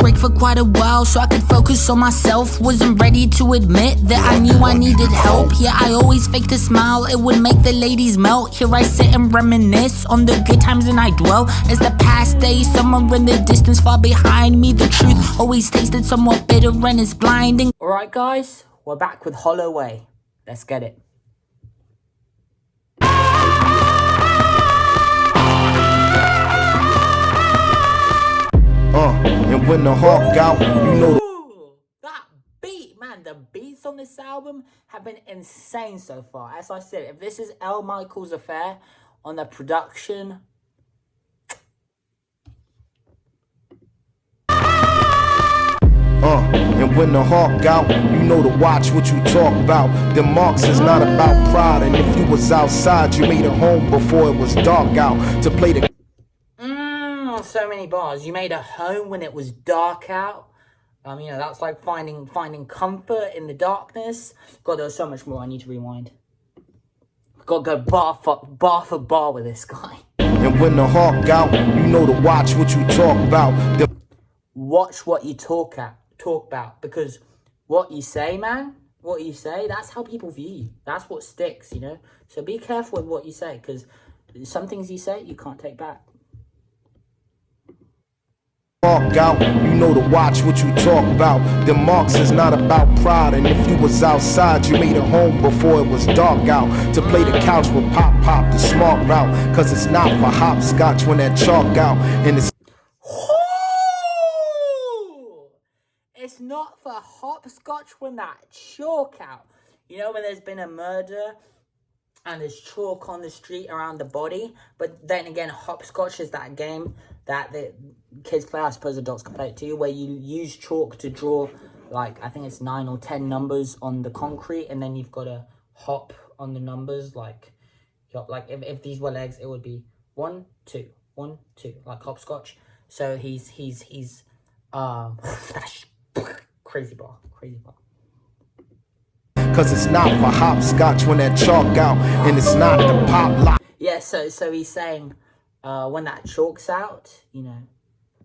break for quite a while so I could focus on myself. Wasn't ready to admit that I knew I needed help. Yeah, I always faked a smile, it would make the ladies melt. Here I sit and reminisce on the good times and I dwell as the past days somewhere in the distance far behind me. The truth always tasted somewhat bitter and it's blinding. Alright guys, we're back with Hollow Way. Let's get it. And when the hawk out, you know that beat, man, the beats on this album have been insane so far. As I said, if this is L. Michael's affair on the production, and when the hawk out, you know to watch what you talk about. The marks is not about pride, and if you was outside, you made a home before it was dark out to play the. So many bars. You made a home when it was dark out. You know, that's like finding comfort in the darkness. God, there's so much more. I need to rewind. Got to go bar for bar with this guy. And when the hawk out, you know to watch what you talk about. Watch what you talk about, because what you say, man, what you say, that's how people view you. That's what sticks, you know. So be careful with what you say, because some things you say you can't take back. Hawk out, you know to watch what you talk about. The marks is not about pride, and if you was outside, you made a home before it was dark out to play the couch with pop the smart route, cause it's not for hopscotch when that chalk out and it's. It's not for hopscotch when that chalk out. You know, when there's been a murder and there's chalk on the street around the body. But then again, hopscotch is that game that the kids play. I suppose adults can play it too, where you use chalk to draw, like, I think it's 9 or 10 numbers on the concrete, and then you've got to hop on the numbers, like if these were legs, it would be 1, 2, 1, 2, like hopscotch. So he's crazy bar. Cause it's not for hopscotch when that chalk out, and it's not the pop lock. Yeah, so he's saying, when that chalk's out, you know,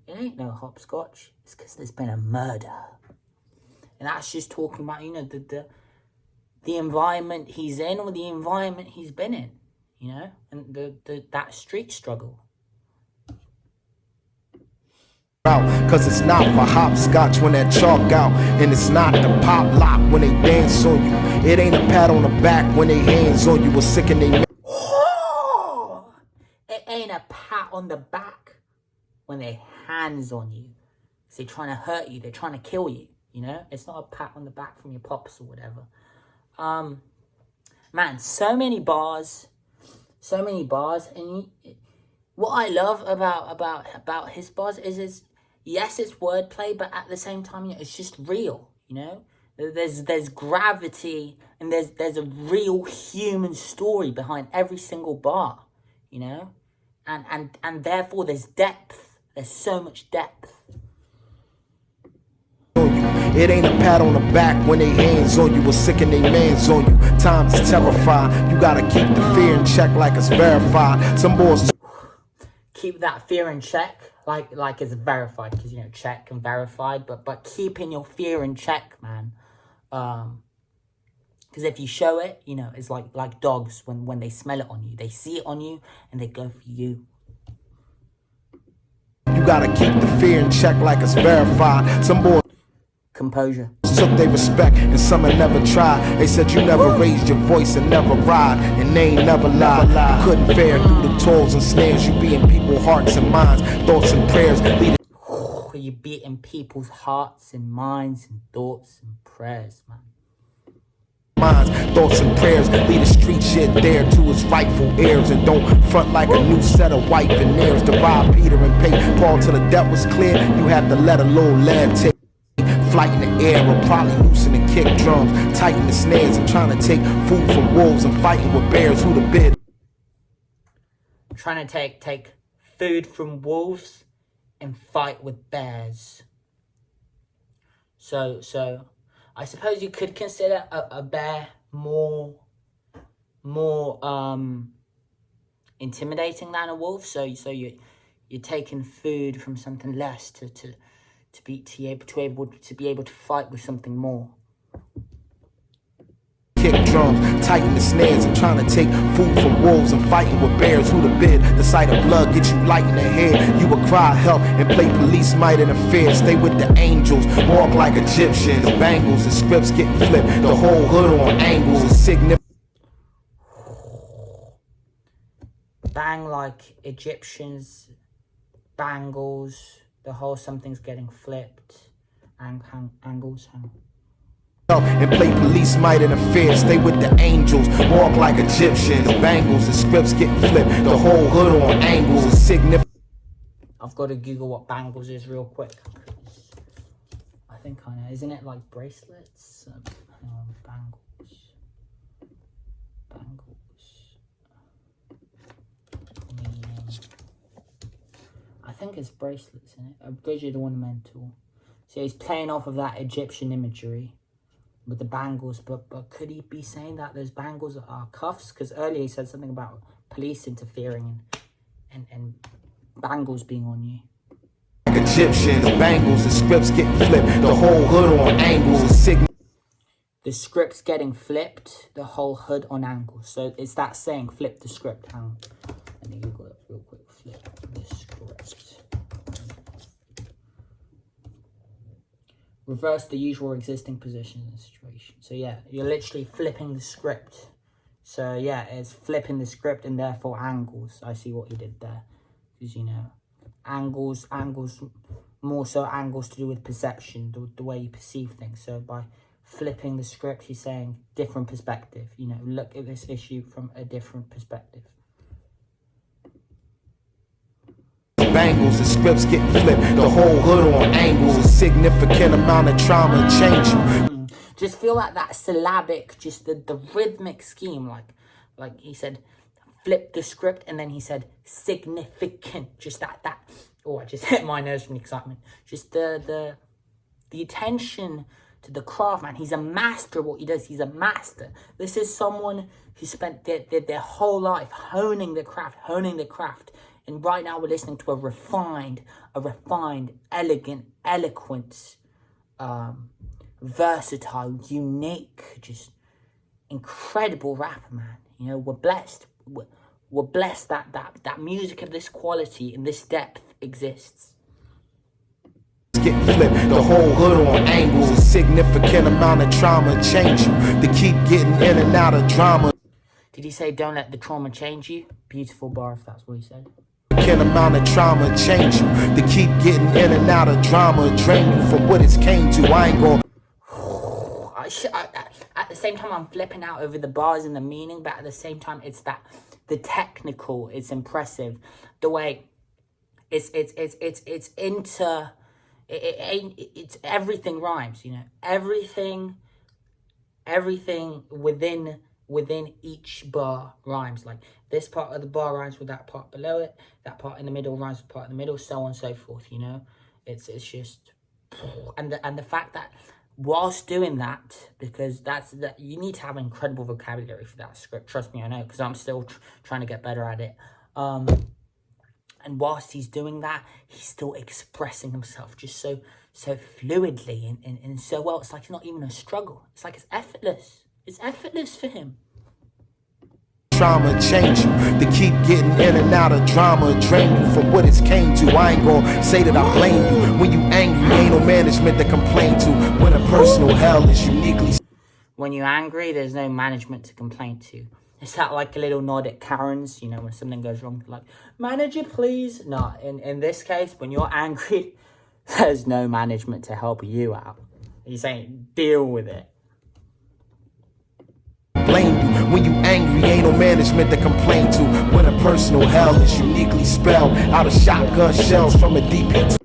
it ain't no hopscotch. It's because there's been a murder, and that's just talking about, you know, the environment he's in or the environment he's been in, you know, and that street struggle. Cause it's not for hopscotch when that chalk out, and it's not the pop lock when they dance on you. It ain't a pat on the back when they hands on you. Or sick and they. It ain't a pat on the back when they hands on you. They're trying to hurt you. They're trying to kill you. You know, it's not a pat on the back from your pops or whatever. Man, so many bars, and what I love about his bars is yes, it's wordplay, but at the same time, you know, it's just real. You know, there's gravity, and there's a real human story behind every single bar. You know, and therefore there's depth. There's so much depth. It ain't a pat on the back when they hands on you or sick and they mans on you. Times terrified. You gotta keep the fear in check like it's verified. Some boys keep that fear in check like it's verified, because, you know, check and verified, but keeping your fear in check, man. Because if you show it, you know, it's like dogs when they smell it on you. They see it on you and they go for you. You gotta keep the fear in check like it's verified. Some boys composure took their respect and some had never tried. They said you never raised your voice and never ride, and they ain't never lied. You couldn't fare through the toils and snares. You be in people's hearts and minds, thoughts and prayers. You be in people's hearts and minds and thoughts and prayers, man. Minds, thoughts and prayers. Lead the street shit there to its rightful heirs, and don't front like a new set of white veneers. Divide Peter and pay Paul till the debt was clear. You had to let a little lad take flight in the air, or probably loosen the kick drums, tighten the snares, and trying to take food from wolves and fighting with bears. Who the bid? Trying to take food from wolves and fight with bears. So I suppose you could consider a bear more intimidating than a wolf. So you're taking food from something less to to be able to fight with something more. Kick drums, tighten the snares, and trying to take food from wolves and fighting with bears. Who the bid? The sight of blood gets you light in the head. You would cry help and play police might interfere. Stay with the angels, walk like Egyptians. Bangles and scripts getting flipped. The whole hood on angles is significant. Bang like Egyptians, bangles, the whole something's getting flipped. Angles. And play police might interfere. Stay with the angels, walk like Egyptians. Bangles and scripts getting flipped. The whole hood on angles is significant. I've got to Google what bangles is real quick. I think I know. Isn't it like bracelets? Hang on, bangles. I think it's bracelets, isn't it? A rigid ornamental. So he's playing off of that Egyptian imagery with the bangles, but could he be saying that those bangles are cuffs? Because earlier he said something about police interfering and bangles being on you. Egyptians, bangles and scripts getting flipped. The whole hood on angles is significant. The script's getting flipped, the whole hood on angles. So it's that saying, flip the script. Hang on. Let me Google it real quick. Flip the script. Reverse the usual existing position in the situation. So yeah, you're literally flipping the script. So yeah, it's flipping the script and therefore angles. I see what you did there. Because, you know, angles, more so angles to do with perception, the way you perceive things. So by flipping the script, he's saying different perspective. You know, look at this issue from a different perspective. Bangles and scripts getting flipped. The whole hood on angles. A significant amount of trauma change you. Just feel like that syllabic, just the rhythmic scheme. Like he said, flip the script, and then he said significant. Just that. Oh, I just hit my nose from the excitement. Just the attention to the craft, man. He's a master of what he does. He's a master. This is someone who spent their whole life honing the craft. And right now we're listening to a refined, elegant, eloquent, versatile, unique, just incredible rapper, man. You know, we're blessed. We're blessed that music of this quality and this depth exists. Getting flipped, the whole hood on angles. A significant amount of trauma change you. To keep getting in and out of drama. Did he say don't let the trauma change you? Beautiful bar if that's what he said. Amount of trauma change you. To keep getting in and out of drama drain you from what it's came to. I ain't gonna. At the same time, I'm flipping out over the bars and the meaning, but at the same time, it's that the technical. It's impressive, the way it's everything rhymes. You know, everything within each bar rhymes. Like this part of the bar rhymes with that part below it, that part in the middle rhymes with the part in the middle, so on and so forth. You know, it's just, and the fact that whilst doing that, because you need to have an incredible vocabulary for that script. Trust me, I know, because I'm still trying to get better at it. And whilst he's doing that, he's still expressing himself just so fluidly and so well. It's like it's not even a struggle. It's like it's effortless. It's effortless for him. Trauma change you. To keep getting in and out of drama drain you from what it's came to. I ain't gonna say that I blame you. When you angry, ain't no management to complain to. When a personal hell is uniquely. When you're angry, there's no management to complain to. Is that like a little nod at Karens? You know, when something goes wrong, like, manager, please. No, in this case, when you're angry, there's no management to help you out. He's saying, deal with it. Blame you. When you angry, ain't no management to complain to. When a personal hell is uniquely spelled out of shotgun shells from a deep hit.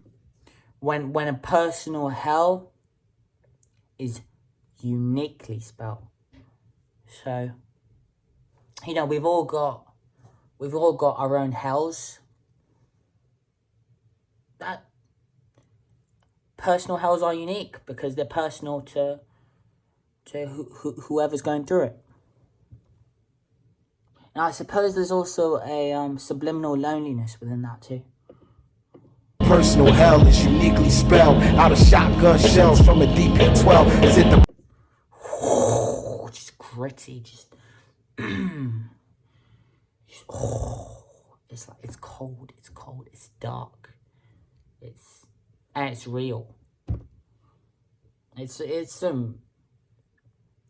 When a personal hell is uniquely spelled. So, you know, we've all got our own hells. That personal hells are unique because they're personal to whoever's going through it. Now, I suppose there's also a subliminal loneliness within that too. personal hell is uniquely spelled out of shotgun shells from a DP-12. Is it the just gritty, just it's like it's cold, it's dark, and it's real. It's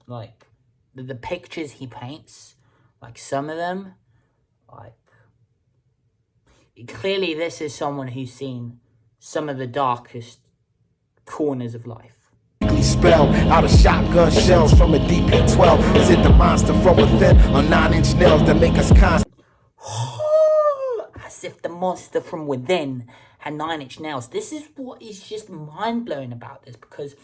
like the pictures he paints, like some of them, like clearly this is someone who's seen some of the darkest corners of life. Spell out of shotgun shells from a DP-12? Is it the monster from within or 9-inch nails that make us constant? As if the monster from within had 9-inch nails. This is what is just mind-blowing about this, because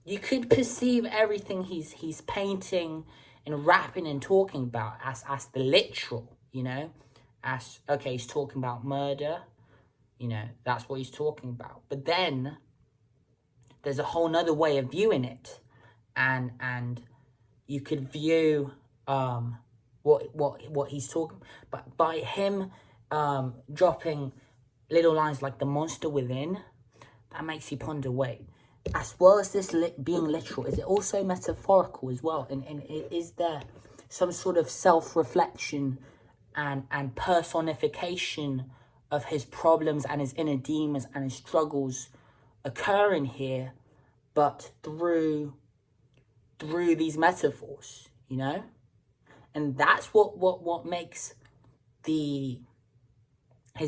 you could perceive everything he's painting and rapping and talking about as the literal, you know, as okay, he's talking about murder, you know, that's what he's talking about. But then there's a whole nother way of viewing it, and you could view what he's talking. But by him dropping little lines like the monster within, that makes you ponder, wait, as well as this being literal, is it also metaphorical as well? And is there some sort of self-reflection and personification of his problems and his inner demons and his struggles occurring here, but through these metaphors, you know? And that's what makes his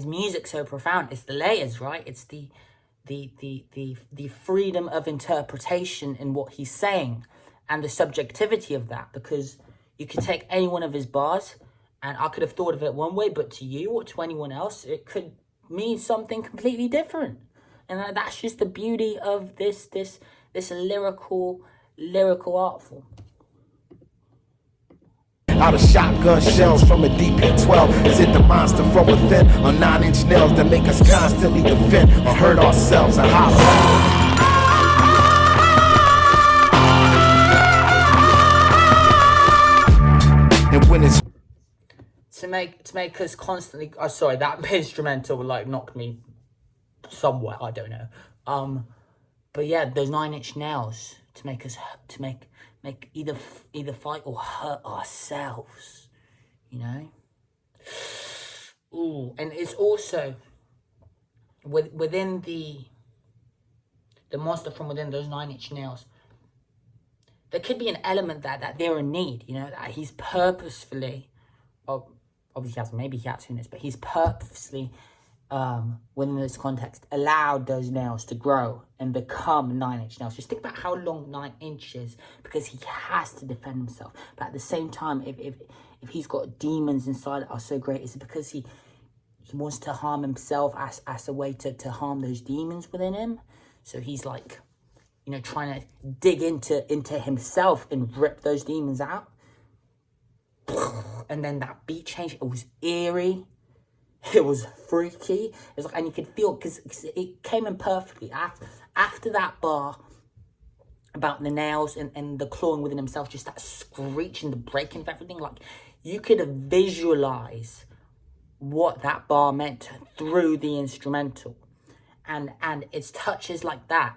music so profound. It's the layers, right? It's the freedom of interpretation in what he's saying and the subjectivity of that, because you could take any one of his bars and I could have thought of it one way, but to you or to anyone else, it could mean something completely different. And that's just the beauty of this lyrical art form. Out of shotgun shells from a DP-12. Is it the monster from within or 9-inch nails that make us constantly defend or hurt ourselves and holler? And when it's to make us constantly, sorry, that instrumental like knocked me somewhere, I don't know. But yeah, those 9-inch nails to make us make either fight or hurt ourselves, you know. Ooh, and it's also within the monster from within those 9-inch nails. There could be an element that they're in need, you know, that he's purposefully, obviously maybe he has seen this, but he's purposely, within this context, allowed those nails to grow and become 9-inch nails. Just think about how long 9 inches, because he has to defend himself. But at the same time, if he's got demons inside that are so great, is it because he wants to harm himself as a way to harm those demons within him? So he's like, you know, trying to dig into himself and rip those demons out. And then that beat change, it was eerie. It was freaky. It was like, and you could feel, because it came in perfectly after that bar about the nails and the clawing within himself, just that screeching, the breaking of everything. Like, you could visualize what that bar meant through the instrumental, and it's touches like that,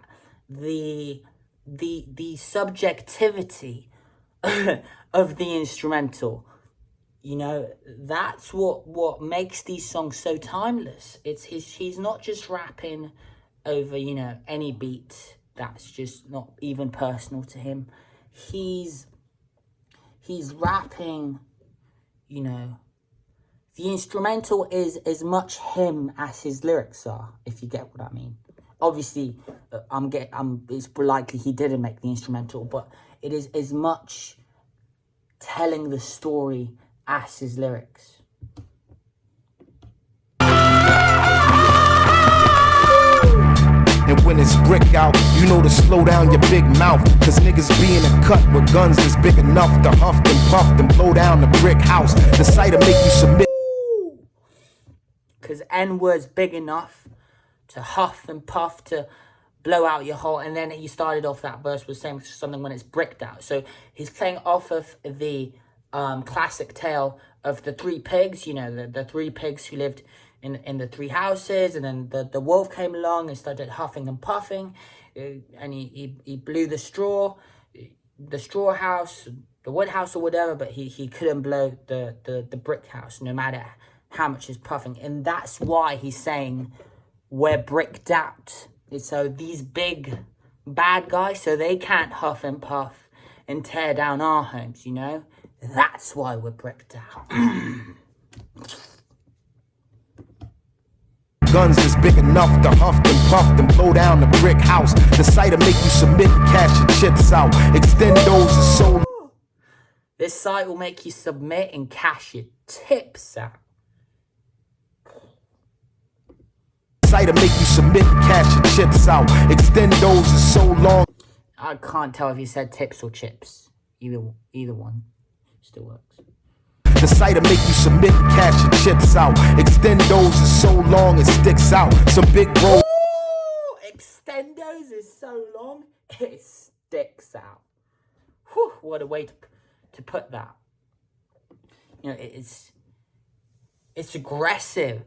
the subjectivity of the instrumental. You know, that's what makes these songs so timeless. He's not just rapping over, you know, any beat that's just not even personal to him. He's rapping, you know, the instrumental is as much him as his lyrics are, if you get what I mean. Obviously, it's likely he didn't make the instrumental, but it is as much telling the story as his lyrics. And when it's brick out, you know to slow down your big mouth. Cause niggas be in a cut with guns that's big enough to huff and puff and blow down the brick house. The sight'll make you submit. Cause N-word's big enough to huff and puff, to blow out your whole. And then he started off that verse with saying something when it's bricked out. So he's playing off of the classic tale of the three pigs, you know, the three pigs who lived in the three houses, and then the wolf came along and started huffing and puffing, and he blew the straw house, the wood house or whatever, but he couldn't blow the brick house, no matter how much he's puffing. And that's why he's saying we're bricked out. So these big bad guys, so they can't huff and puff and tear down our homes, you know? That's why we're bricked out. Guns that's big enough to huff and puff and blow down the brick house. The sight will make you submit and cash your chips out. Extendos is so... This site will make you submit and cash your tips out. Site will make you submit and cash your chips out. Extendos is so long. I can't tell if you said tips or chips. Either one still works. The site will make you submit and cash your chips out. Extendos is so long it sticks out. Some big bro. Extendos is so long it sticks out. Whew, what a way to put that. You know, it's aggressive.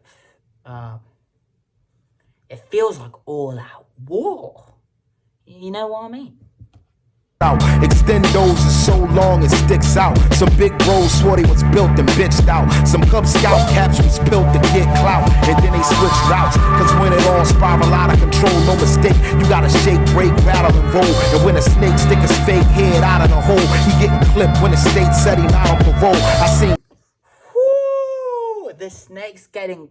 It feels like all-out war. You know what I mean? Extendos is so long it sticks out. Some big bros swore they was built and bitched out. Some Cub Scout caps was built to get clout, and then they switched routes. Cause when it all spiral out of control, no mistake, you gotta shake, break, rattle, and roll. And when a snake stick his fake head out of the hole, he getting clipped when the state said he not on parole. I seen the snake's getting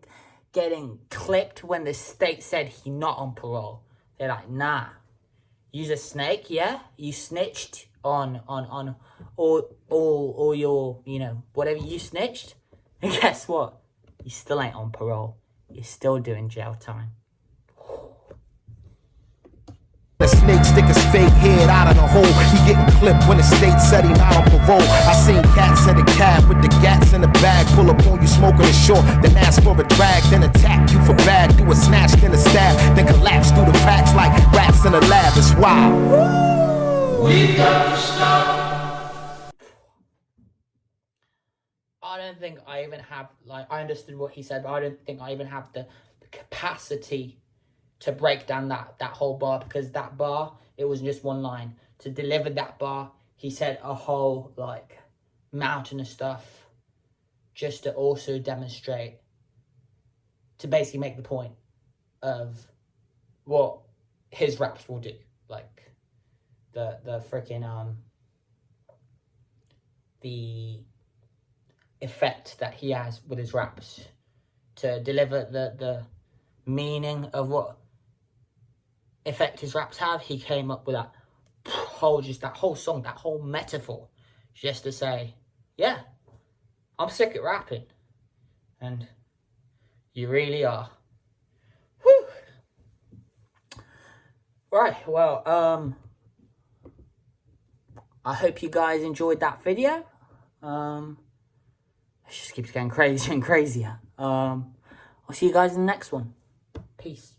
clipped when the state said he not on parole. They're like, nah. You's a snake, yeah? You snitched on all your, you know, whatever you snitched. And guess what? You still ain't on parole. You're still doing jail time. the snake stick his fake head out of the hole. He getting clipped when the state said he not on parole. I seen cats in the cab with the gats in the bag. Pull up on you smoking a short, then ask for a drag, then attack you for bag. Do a snatch, then a stab, then collapse through the cracks like rats in a lab. It's wild. We got to stop. I don't think I even have, like, I understood what he said, but I don't think I even have the capacity to break down that whole bar, because that bar, it was just one line. To deliver that bar, he said a whole, like, mountain of stuff just to also demonstrate, to basically make the point of what his raps will do. Like, the freaking, the effect that he has with his raps, to deliver the meaning of what effect his raps have. He came up with that whole song, that whole metaphor, just to say, yeah, I'm sick at rapping, and you really are. Whew. Right, well, I hope you guys enjoyed that video. It just keeps getting crazier and crazier. I'll see you guys in the next one. Peace.